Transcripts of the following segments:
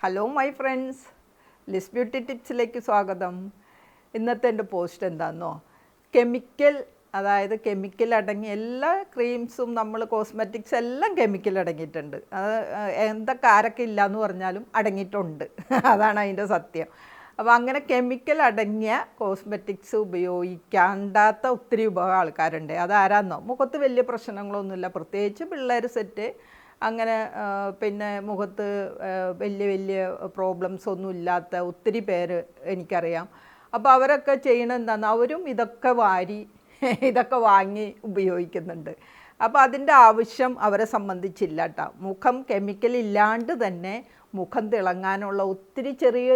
Hello my friends, Liz beauty ടിപ്സിലേക്ക് സ്വാഗതം. ഇന്നത്തെ എൻ്റെ പോസ്റ്റ് എന്താണെന്നോ, കെമിക്കൽ അടങ്ങിയ എല്ലാ ക്രീംസും നമ്മൾ കോസ്മെറ്റിക്സ് എല്ലാം കെമിക്കൽ അടങ്ങിയിട്ടുണ്ട്. അത് എന്തൊക്കെ ആരൊക്കെ ഇല്ലയെന്ന് പറഞ്ഞാലും അടങ്ങിയിട്ടുണ്ട്. അതാണ് അതിൻ്റെ സത്യം. അപ്പോൾ അങ്ങനെ കെമിക്കൽ അടങ്ങിയ കോസ്മെറ്റിക്സ് ഉപയോഗിക്കാണ്ടാത്ത ഒത്തിരി ആൾക്കാരുണ്ട്. അതാരാന്നോ, മുഖത്ത് വലിയ പ്രശ്നങ്ങളൊന്നുമില്ല, പ്രത്യേകിച്ച് പിള്ളേർ സെറ്റ് അങ്ങനെ പിന്നെ മുഖത്ത് വലിയ പ്രോബ്ലംസ് ഒന്നും ഇല്ലാത്ത ഒത്തിരി പേര് എനിക്കറിയാം. അപ്പോൾ അവരൊക്കെ ചെയ്യണത് എന്താണെന്ന്, അവരും ഇതൊക്കെ വാങ്ങി ഉപയോഗിക്കുന്നുണ്ട്. അപ്പോൾ അതിൻ്റെ ആവശ്യം അവരെ സംബന്ധിച്ചില്ല കേട്ടോ. മുഖം കെമിക്കൽ ഇല്ലാണ്ട് തന്നെ മുഖം തിളങ്ങാനുള്ള ഒത്തിരി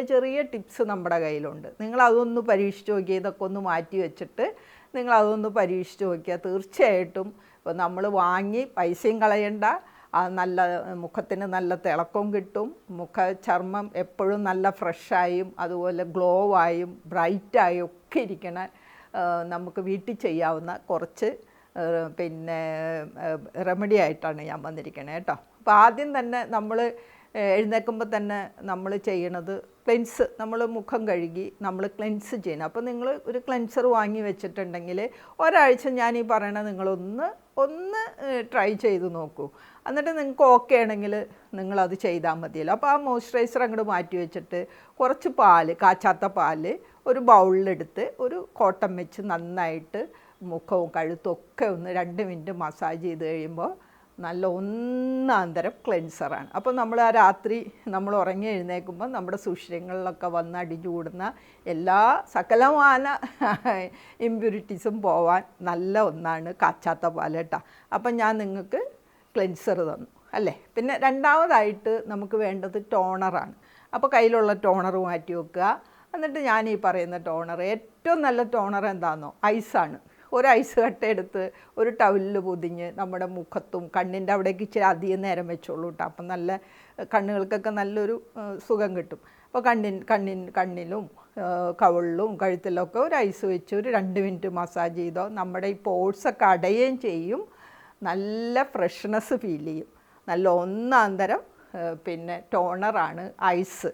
ചെറിയ ടിപ്സ് നമ്മുടെ കയ്യിലുണ്ട്. നിങ്ങളതൊന്ന് പരീക്ഷിച്ച് നോക്കിയാൽ, ഇതൊക്കെ ഒന്ന് മാറ്റി വെച്ചിട്ട് നിങ്ങളതൊന്ന് പരീക്ഷിച്ച് നോക്കിയാൽ തീർച്ചയായിട്ടും ഇപ്പോൾ നമ്മൾ വാങ്ങി പൈസയും കളയണ്ട, നല്ല മുഖത്തിന് നല്ല തിളക്കവും കിട്ടും. ചർമ്മം എപ്പോഴും നല്ല ഫ്രഷായും അതുപോലെ ഗ്ലോ ആയും ബ്രൈറ്റായും ഒക്കെ ഇരിക്കണ നമുക്ക് വീട്ടിൽ ചെയ്യാവുന്ന കുറച്ച് പിന്നെ റെമഡി ആയിട്ടാണ് ഞാൻ വന്നിരിക്കണേ കേട്ടോ. അപ്പോൾ ആദ്യം തന്നെ നമ്മൾ എഴുന്നേൽക്കുമ്പോൾ തന്നെ നമ്മൾ ചെയ്യണത് നമ്മൾ മുഖം കഴുകി നമ്മൾ ക്ലെൻസ് ചെയ്യണം. അപ്പോൾ നിങ്ങൾ ഒരു ക്ലെൻസർ വാങ്ങി വെച്ചിട്ടുണ്ടെങ്കിൽ ഒരാഴ്ച ഞാൻ ഈ പറയണത് നിങ്ങളൊന്ന് ട്രൈ ചെയ്ത് നോക്കൂ. എന്നിട്ട് നിങ്ങൾക്ക് ഓക്കെ ആണെങ്കിൽ നിങ്ങളത് ചെയ്താൽ മതിയല്ലോ. അപ്പോൾ ആ മോയ്സ്ചറൈസർ അങ്ങോട്ട് മാറ്റി വെച്ചിട്ട് കുറച്ച് കാച്ചാത്ത പാല് ഒരു ബൗളിലെടുത്ത് ഒരു കോട്ടൺ വെച്ച് നന്നായിട്ട് മുഖവും കഴുത്തും ഒക്കെ ഒന്ന് 2 മിനിറ്റ് മസാജ് ചെയ്ത് കഴിയുമ്പോൾ നല്ല ഒന്നാന്തരം ക്ലെൻസറാണ്. അപ്പോൾ നമ്മൾ ആ രാത്രി നമ്മൾ ഉറങ്ങി എഴുന്നേൽക്കുമ്പോൾ നമ്മുടെ സുഷിരങ്ങളിലൊക്കെ വന്ന് അടിഞ്ഞുകൂടുന്ന എല്ലാ സകലമായ ഇമ്പ്യൂരിറ്റീസും പോവാൻ നല്ല ഒന്നാണ് കാച്ചാത്ത പാൽ കേട്ടോ. അപ്പം ഞാൻ നിങ്ങൾക്ക് ക്ലെൻസർ തന്നു അല്ലേ. പിന്നെ രണ്ടാമതായിട്ട് നമുക്ക് വേണ്ടത് ടോണറാണ്. അപ്പോൾ കയ്യിലുള്ള ടോണർ മാറ്റി വെക്കുക. എന്നിട്ട് ഞാൻ ഈ പറയുന്ന ടോണർ, ഏറ്റവും നല്ല ടോണർ എന്താണെന്നോ, ഐസാണ്. ഒരു ഐസ് കട്ട എടുത്ത് ഒരു ടവലിൽ പൊതിഞ്ഞ് നമ്മുടെ മുഖത്തും കണ്ണിൻ്റെ അവിടേക്ക് ഇച്ചിരി അധികം നേരം വെച്ചോളൂ കേട്ടോ. അപ്പം നല്ല കണ്ണുകൾക്കൊക്കെ നല്ലൊരു സുഖം കിട്ടും. അപ്പോൾ കണ്ണിലും കവിളിലും കഴുത്തിലൊക്കെ ഒരു ഐസ് വെച്ച് ഒരു 2 മിനിറ്റ് മസാജ് ചെയ്തോ നമ്മുടെ ഈ പോഴ്സൊക്കെ അടയുകയും ചെയ്യും, നല്ല ഫ്രഷ്നെസ് ഫീൽ ചെയ്യും. നല്ല ഒന്നാന്തരം പിന്നെ ടോണറാണ് ഐസ്.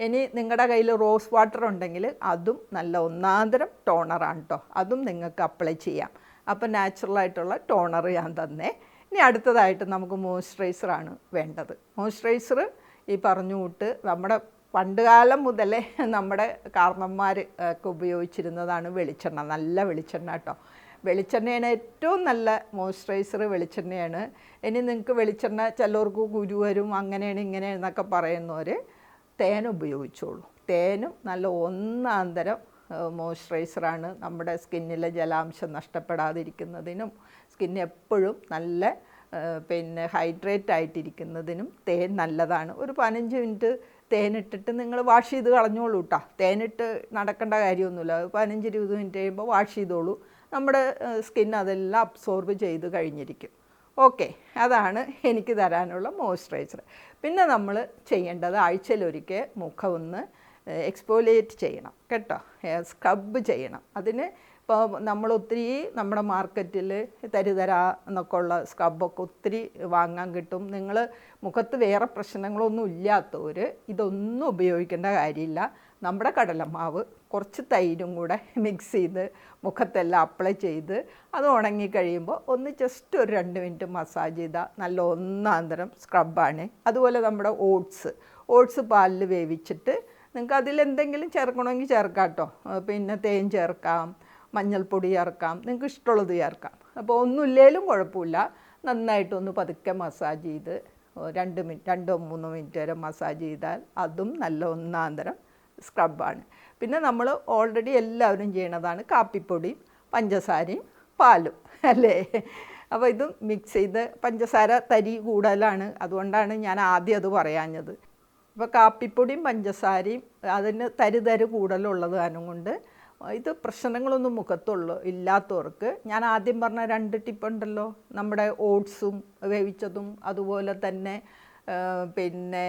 ഇനി നിങ്ങളുടെ കയ്യിൽ റോസ് വാട്ടർ ഉണ്ടെങ്കിൽ അതും നല്ല ഒന്നാന്തരം ടോണറാണ് കേട്ടോ. അതും നിങ്ങൾക്ക് അപ്ലൈ ചെയ്യാം. അപ്പോൾ നാച്ചുറലായിട്ടുള്ള ടോണർ ഞാൻ തന്നേ. ഇനി അടുത്തതായിട്ട് നമുക്ക് മോയ്സ്ചറൈസറാണ് വേണ്ടത്. മോയ്സ്ചറൈസർ ഈ പറഞ്ഞു കൂട്ട് നമ്മുടെ പണ്ടുകാലം മുതലേ നമ്മുടെ കാർന്നന്മാർ ഒക്കെ ഉപയോഗിച്ചിരുന്നതാണ് വെളിച്ചെണ്ണ. നല്ല വെളിച്ചെണ്ണ കേട്ടോ. വെളിച്ചെണ്ണയാണ് ഏറ്റവും നല്ല മോയ്സ്ചറൈസർ, വെളിച്ചെണ്ണയാണ്. ഇനി നിങ്ങൾക്ക് വെളിച്ചെണ്ണ ചിലർക്ക് കുരു വരും അങ്ങനെയാണ് ഇങ്ങനെയെന്നൊക്കെ പറയുന്നവർ തേൻ ഉപയോഗിച്ചോളൂ. തേനും നല്ല ഒന്നാന്തരം മോയ്സ്ചറൈസറാണ്. നമ്മുടെ സ്കിന്നിലെ ജലാംശം നഷ്ടപ്പെടാതിരിക്കുന്നതിനും സ്കിൻ എപ്പോഴും നല്ല പിന്നെ ഹൈഡ്രേറ്റ് ആയിട്ടിരിക്കുന്നതിനും തേൻ നല്ലതാണ്. ഒരു 15 മിനിറ്റ് തേനിട്ടിട്ട് നിങ്ങൾ വാഷ് ചെയ്ത് കളഞ്ഞോളൂ കേട്ടോ. തേനിട്ട് നടക്കേണ്ട കാര്യമൊന്നുമില്ല. 15-20 മിനിറ്റ് കഴിയുമ്പോൾ വാഷ് ചെയ്തോളൂ. നമ്മുടെ സ്കിൻ അതെല്ലാം അബ്സോർബ് ചെയ്ത് കഴിഞ്ഞിരിക്കും. ഓക്കെ, അതാണ് എനിക്ക് തരാനുള്ള മോയ്സ്ചറൈസർ. പിന്നെ നമ്മൾ ചെയ്യേണ്ടത് ആഴ്ചയിലൊരിക്കൽ മുഖം ഒന്ന് എക്സ്ഫോലിയേറ്റ് ചെയ്യണം കേട്ടോ, സ്ക്രബ് ചെയ്യണം. അതിന് ഇപ്പോൾ നമ്മൾ ഒത്തിരി നമ്മുടെ മാർക്കറ്റിൽ തരിതര എന്നൊക്കെ ഉള്ള സ്ക്രബൊക്കെ ഒത്തിരി വാങ്ങാൻ കിട്ടും. നിങ്ങൾ മുഖത്ത് വേറെ പ്രശ്നങ്ങളൊന്നും ഇല്ലാത്തവർ ഇതൊന്നും ഉപയോഗിക്കേണ്ട കാര്യമില്ല. നമ്മുടെ കടലമാവ് കുറച്ച് തൈരും കൂടെ മിക്സ് ചെയ്ത് മുഖത്തെല്ലാം അപ്ലൈ ചെയ്ത് അത് ഉണങ്ങിക്കഴിയുമ്പോൾ ഒന്ന് ജസ്റ്റ് ഒരു 2 മിനിറ്റ് മസാജ് ചെയ്താൽ നല്ല ഒന്നാന്തരം സ്ക്രബാണ്. അതുപോലെ നമ്മുടെ ഓട്സ് പാലിൽ വേവിച്ചിട്ട് നിങ്ങൾക്ക് അതിലെന്തെങ്കിലും ചേർക്കണമെങ്കിൽ ചേർക്കാം കേട്ടോ. പിന്നെ തേൻ ചേർക്കാം, മഞ്ഞൾപ്പൊടി ചേർക്കാം, നിങ്ങൾക്ക് ഇഷ്ടമുള്ളത് ചേർക്കാം. അപ്പോൾ ഒന്നുമില്ലേലും കുഴപ്പമില്ല. നന്നായിട്ടൊന്ന് പതുക്കെ മസാജ് ചെയ്ത് 2-3 മിനിറ്റ് വരെ മസാജ് ചെയ്താൽ അതും നല്ല ഒന്നാന്തരം സ്ക്രബാണ്. പിന്നെ നമ്മൾ ഓൾറെഡി എല്ലാവരും ചെയ്യണതാണ് കാപ്പിപ്പൊടിയും പഞ്ചസാരയും പാലും അല്ലേ. അപ്പോൾ ഇതും മിക്സ് ചെയ്ത്, പഞ്ചസാര തരി കൂടുതലാണ്, അതുകൊണ്ടാണ് ഞാൻ ആദ്യം അത് പറയാഞ്ഞത്. അപ്പോൾ കാപ്പിപ്പൊടിയും പഞ്ചസാരയും അതിന് തരി കൂടുതലുള്ളത് കാരണം കൊണ്ട് ഇത് പ്രശ്നങ്ങളൊന്നും ഇല്ലാത്തവർക്ക് ഞാൻ ആദ്യം പറഞ്ഞ 2 ടിപ്പുണ്ടല്ലോ, നമ്മുടെ ഓട്സും വേവിച്ചതും അതുപോലെ തന്നെ പിന്നെ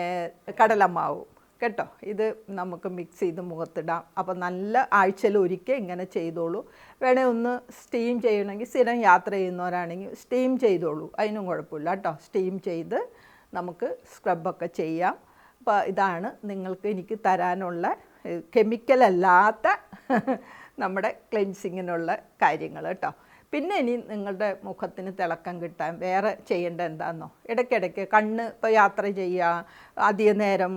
കടലമാവും കേട്ടോ, ഇത് നമുക്ക് മിക്സ് ചെയ്ത് മുഖത്തിടാം. അപ്പോൾ നല്ല ആഴ്ചയിൽ ഒരിക്കൽ ഇങ്ങനെ ചെയ്തോളൂ. വേണേൽ ഒന്ന് സ്റ്റീം ചെയ്യണമെങ്കിൽ, സ്ഥിരം യാത്ര ചെയ്യുന്നവരാണെങ്കിൽ സ്റ്റീം ചെയ്തോളൂ, അതിനും കുഴപ്പമില്ല കേട്ടോ. സ്റ്റീം ചെയ്ത് നമുക്ക് സ്ക്രബൊക്കെ ചെയ്യാം. അപ്പോൾ ഇതാണ് നിങ്ങൾക്ക് എനിക്ക് തരാനുള്ള കെമിക്കലല്ലാത്ത നമ്മുടെ ക്ലെൻസിങ്ങിനുള്ള കാര്യങ്ങൾ കേട്ടോ. പിന്നെ ഇനി നിങ്ങളുടെ മുഖത്തിന് തിളക്കം കിട്ടാൻ വേറെ ചെയ്യേണ്ട എന്താണെന്നോ, ഇടയ്ക്കിടയ്ക്ക് കണ്ണ് ഇപ്പോൾ യാത്ര ചെയ്യുക, അധിക നേരം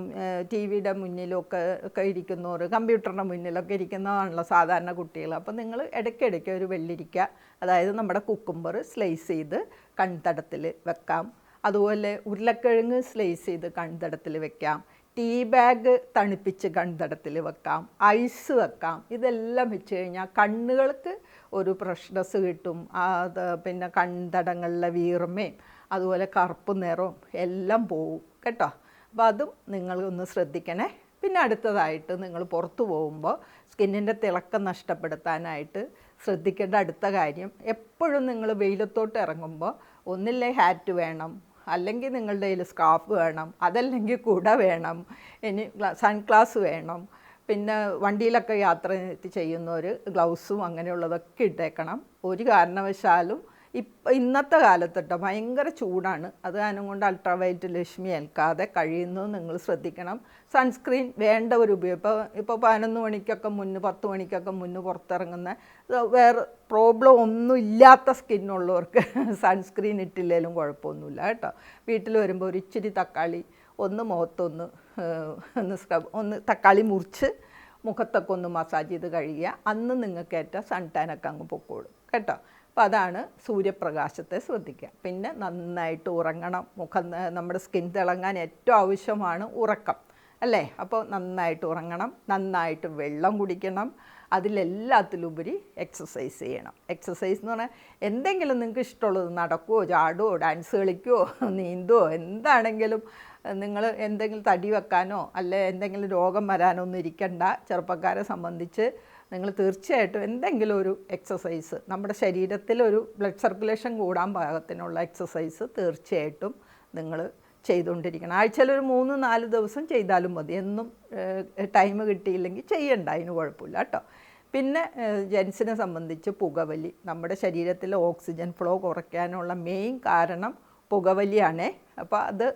ടി വിയുടെ മുന്നിലൊക്കെ ഇരിക്കുന്നവർ, കമ്പ്യൂട്ടറിൻ്റെ മുന്നിലൊക്കെ ഇരിക്കുന്നതാണല്ലോ സാധാരണ കുട്ടികൾ. അപ്പോൾ നിങ്ങൾ ഇടയ്ക്കിടയ്ക്ക് ഒരു വെള്ളിരിക്ക, അതായത് നമ്മുടെ കുക്കുംബർ സ്ലൈസ് ചെയ്ത് കൺതടത്തിൽ വെക്കാം. അതുപോലെ ഉരുളക്കിഴങ്ങ് സ്ലൈസ് ചെയ്ത് കൺതടത്തിൽ വെക്കാം. ടീ ബാഗ് തണുപ്പിച്ച് കൺതടത്തിൽ വെക്കാം. ഐസ് വെക്കാം. ഇതെല്ലാം വെച്ച് കഴിഞ്ഞാൽ കണ്ണുകൾക്ക് ഒരു ഫ്രഷ്നെസ് കിട്ടും. അത് പിന്നെ കൺതടങ്ങളിലെ വീർമയും അതുപോലെ കറുപ്പ് നിറവും എല്ലാം പോവും കേട്ടോ. അപ്പോൾ അതും നിങ്ങളൊന്ന് ശ്രദ്ധിക്കണേ. പിന്നെ അടുത്തതായിട്ട് നിങ്ങൾ പുറത്തു പോകുമ്പോൾ സ്കിന്നിൻ്റെ തിളക്കം നഷ്ടപ്പെടുത്താനായിട്ട് ശ്രദ്ധിക്കേണ്ട അടുത്ത കാര്യം, എപ്പോഴും നിങ്ങൾ വെയിലത്തോട്ട് ഇറങ്ങുമ്പോൾ ഒന്നില്ലേ ഹാറ്റ് വേണം, അല്ലെങ്കിൽ നിങ്ങളുടെ കയ്യിൽ സ്കാർഫ് വേണം, അതല്ലെങ്കിൽ കുട വേണം, ഇനി സൺഗ്ലാസ് വേണം. പിന്നെ വണ്ടിയിലൊക്കെ യാത്ര ചെയ്യുന്നവർ ഗ്ലൗസും അങ്ങനെയുള്ളതൊക്കെ ഇട്ടേക്കണം. ഒരു കാരണവശാലും ഇന്നത്തെ കാലത്തിട്ടോ ഭയങ്കര ചൂടാണ്, അത് കാരണം കൊണ്ട് അൾട്രാവയലറ്റ് രശ്മി ഏൽക്കാതെ കഴിയുന്നത് നിങ്ങൾ ശ്രദ്ധിക്കണം. സൺസ്ക്രീൻ വേണ്ടവർ ഇപ്പോൾ 11 മണിക്കൊക്കെ മുന്നേ 10 മണിക്കൊക്കെ മുന്നേ പുറത്തിറങ്ങുന്ന വേറെ പ്രോബ്ലം ഒന്നും ഇല്ലാത്ത സ്കിന്നുള്ളവർക്ക് സൺസ്ക്രീൻ ഇട്ടില്ലെങ്കിലും കുഴപ്പമൊന്നുമില്ല കേട്ടോ. വീട്ടിൽ വരുമ്പോൾ ഒരു ഇച്ചിരി തക്കാളി മുഖത്തൊന്ന് തക്കാളി മുറിച്ച് മുഖത്തൊക്കെ ഒന്ന് മസാജ് ചെയ്ത് കഴുകുക. അന്ന് നിങ്ങൾക്ക് ഏറ്റ സൺ ടാനൊക്കെ അങ്ങ് പൊക്കോളും കേട്ടോ. അപ്പോൾ അതാണ് സൂര്യപ്രകാശത്തെ ശ്രദ്ധിക്കുക. പിന്നെ നന്നായിട്ട് ഉറങ്ങണം. നമ്മുടെ സ്കിൻ തിളങ്ങാൻ ഏറ്റവും ആവശ്യമാണ് ഉറക്കം അല്ലേ. അപ്പോൾ നന്നായിട്ട് ഉറങ്ങണം, നന്നായിട്ട് വെള്ളം കുടിക്കണം, അതിലെല്ലാത്തിലുപരി എക്സസൈസ് ചെയ്യണം. എക്സസൈസ് എന്ന് പറഞ്ഞാൽ എന്തെങ്കിലും നിങ്ങൾക്ക് ഇഷ്ടമുള്ളത്, നടക്കുവോ, ചാടുവോ, ഡാൻസ് കളിക്കുവോ, നീന്തുവോ, എന്താണെങ്കിലും നിങ്ങൾ എന്തെങ്കിലും തടി വെക്കാനോ അല്ലെ എന്തെങ്കിലും രോഗം വരാനോ ഒന്നും ഇരിക്കണ്ട. ചെറുപ്പക്കാരെ സംബന്ധിച്ച് നിങ്ങൾ തീർച്ചയായിട്ടും എന്തെങ്കിലും ഒരു എക്സസൈസ്, നമ്മുടെ ശരീരത്തിലൊരു ബ്ലഡ് സർക്കുലേഷൻ കൂടാൻ പാകത്തിനുള്ള എക്സസൈസ് തീർച്ചയായിട്ടും നിങ്ങൾ ചെയ്തുകൊണ്ടിരിക്കണം. ആഴ്ചയിലൊരു 3-4 ദിവസം ചെയ്താലും മതി. എന്നും ടൈം കിട്ടിയില്ലെങ്കിൽ ചെയ്യണ്ട, അതിന് കുഴപ്പമില്ല കേട്ടോ. പിന്നെ ജെൻസിനെ സംബന്ധിച്ച് പുകവലി, നമ്മുടെ ശരീരത്തിലെ ഓക്സിജൻ ഫ്ലോ കുറയ്ക്കാനുള്ള മെയിൻ കാരണം പുകവലിയാണേ. അപ്പോൾ അത്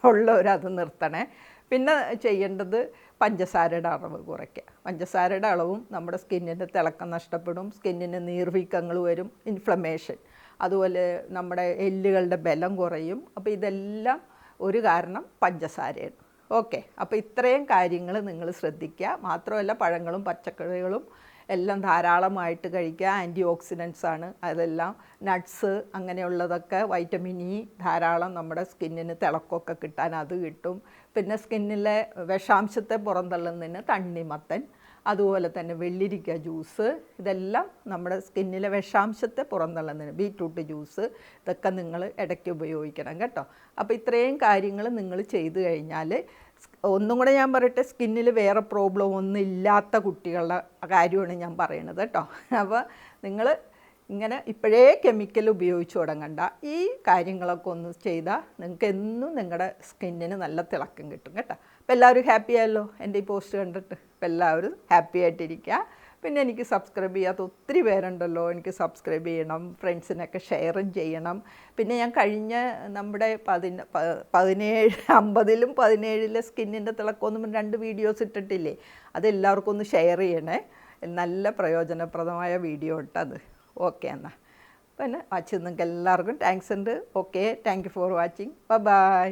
ഉള്ളവരത് നിർത്തണേ. പിന്നെ ചെയ്യേണ്ടത് പഞ്ചസാരയുടെ അളവ് കുറയ്ക്കുക. പഞ്ചസാരയുടെ അളവും നമ്മുടെ സ്കിന്നിൻ്റെ തിളക്കം നഷ്ടപ്പെടും, സ്കിന്നിന് നീർവീക്കങ്ങൾ വരും, ഇൻഫ്ലമേഷൻ, അതുപോലെ നമ്മുടെ എല്ലുകളുടെ ബലം കുറയും. അപ്പോൾ ഇതെല്ലാം ഒരു കാരണം പഞ്ചസാരയാണ്. ഓക്കെ, അപ്പോൾ ഇത്രയും കാര്യങ്ങൾ നിങ്ങൾ ശ്രദ്ധിക്കുക. മാത്രമല്ല പഴങ്ങളും പച്ചക്കറികളും എല്ലാം ധാരാളമായിട്ട് കഴിക്കുക. ആൻറ്റി ഓക്സിഡൻസ് ആണ് അതെല്ലാം. നട്ട്സ് അങ്ങനെയുള്ളതൊക്കെ, വൈറ്റമിൻ ഇ ധാരാളം നമ്മുടെ സ്കിന്നിന് തിളക്കമൊക്കെ കിട്ടാൻ അത് കിട്ടും. പിന്നെ സ്കിന്നിലെ വിഷാംശത്തെ പുറന്തള്ളുന്നതിന് തണ്ണിമത്തൻ, അതുപോലെ തന്നെ വെള്ളിരിക്ക ജ്യൂസ്, ഇതെല്ലാം നമ്മുടെ സ്കിന്നിലെ വിഷാംശത്തെ പുറന്തള്ളുന്നതിന്, ബീറ്റ്റൂട്ട് ജ്യൂസ്, ഇതൊക്കെ നിങ്ങൾ ഇടയ്ക്ക് ഉപയോഗിക്കണം കേട്ടോ. അപ്പോൾ ഇത്രയും കാര്യങ്ങൾ നിങ്ങൾ ചെയ്തു കഴിഞ്ഞാൽ, ഒന്നും കൂടെ ഞാൻ പറയട്ടെ, സ്കിന്നിൽ വേറെ പ്രോബ്ലം ഒന്നും ഇല്ലാത്ത കുട്ടികളുടെ കാര്യമാണ് ഞാൻ പറയണത് കേട്ടോ. അപ്പോൾ നിങ്ങൾ ഇങ്ങനെ ഇപ്പോഴേ കെമിക്കൽ ഉപയോഗിച്ച് തുടങ്ങണ്ട. ഈ കാര്യങ്ങളൊക്കെ ഒന്ന് ചെയ്താൽ നിങ്ങൾക്ക് എന്നും നിങ്ങളുടെ സ്കിന്നിന് നല്ല തിളക്കം കിട്ടും കേട്ടോ. അപ്പോൾ എല്ലാവരും ഹാപ്പി ആയല്ലോ എൻ്റെ ഈ പോസ്റ്റ് കണ്ടിട്ട്. അപ്പോൾ എല്ലാവരും ഹാപ്പി ആയിട്ടിരിക്കുക. പിന്നെ എനിക്ക് സബ്സ്ക്രൈബ് ചെയ്യാത്ത ഒത്തിരി പേരുണ്ടല്ലോ, എനിക്ക് സബ്സ്ക്രൈബ് ചെയ്യണം, ഫ്രണ്ട്സിനൊക്കെ ഷെയറും ചെയ്യണം. പിന്നെ ഞാൻ കഴിഞ്ഞ നമ്മുടെ 50-ലും 17-ലെ സ്കിന്നിൻ്റെ തിളക്കമൊന്നും 2 വീഡിയോസ് ഇട്ടിട്ടില്ലേ, അതെല്ലാവർക്കും ഒന്ന് ഷെയർ ചെയ്യണേ. നല്ല പ്രയോജനപ്രദമായ വീഡിയോ ഇട്ടത്. ഓക്കെ എന്നാൽ പിന്നെ വാച്ച് നിങ്ങൾക്ക് എല്ലാവർക്കും താങ്ക്സ് ഉണ്ട്. Okay, thank you for watching. By.